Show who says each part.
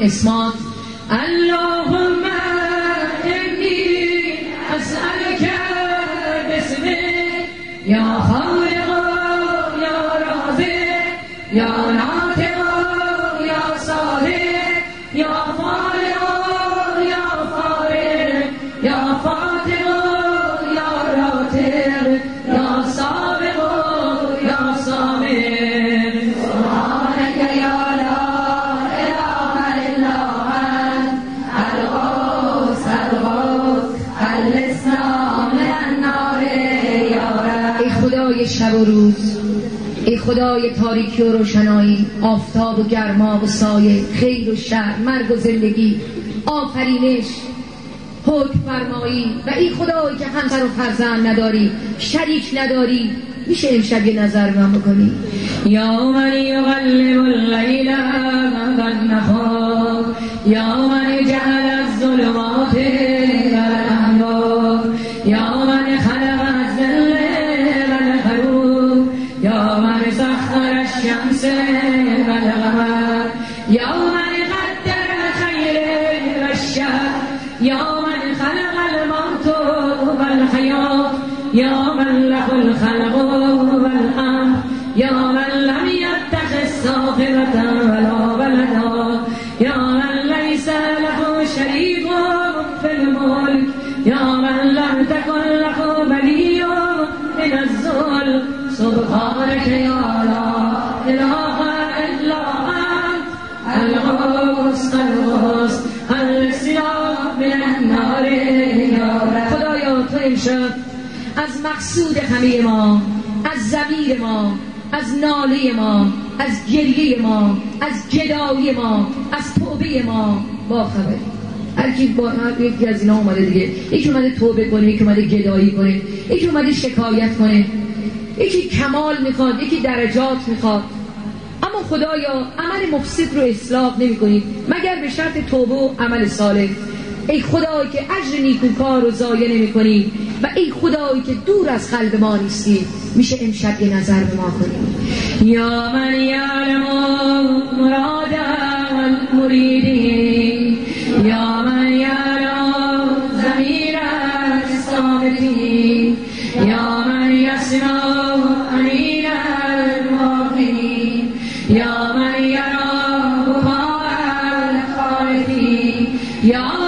Speaker 1: اسمات اللهم انی اسألک باسمک یا خالق یا رازق یا ناطق یا صالح یا فالق یا فارق یا فاتح یا راتق یا سابق یا سابق سبحانک یا لا اله الا انت الغوث الاسلام النار یا رب. ای خدای شب و روز، ای خدای تاریکی و روشنایی، آفتاب و گرما و سایه، خیر و شر، مرگ و زندگی، آفرینش، حکم فرمایی، و ای خدایی که همسر و فرزند نداری، شریک نداری، میشه امشب یه نظر من بکنی؟ یا من یقلب اللیل والنهار یا من جعل الظلمات والانوار یا من خلق الظل والغروب یا من سخر الشمس والقمر یا من قدر الخير والشر یا من خلق الموت والحیات یا من له الخلق والامر یا من لم يتخذ صاحبة ولا ولدا یا من ليس له شريك في الملك یا من لم تكن له ولي من الذل سبحانك یا لا اله الا انت الغوث الاسلام النار یا رب. خدایا تو امشب از مقصود همه ما، از ضمیر ما، از ناله ما، از گریه ما، از گدایی ما، از توبه ما با خبری. هر کی با یکی از اینا اومده دیگه، یکی اومده توبه کنه، یکی اومده گدایی کنه، یکی اومده شکایت کنه، یکی کمال میخواد، یکی درجات میخواد. اما خدایا عمل مفسد رو اصلاح نمی کنی مگر به شرط توبه و عمل صالح. ای خدایی که اجر نیکوکار رو ضایع نمی کنی و ای خدایی که دور از قلب ما نیستی، میشه امشب یه نظر به ما کنی؟ یا من یعلم مراد المریدین یا من یعلم ضمیر الصامتین یا من یسمع انین الموقنین یا من یرا بکاء الخائفین یا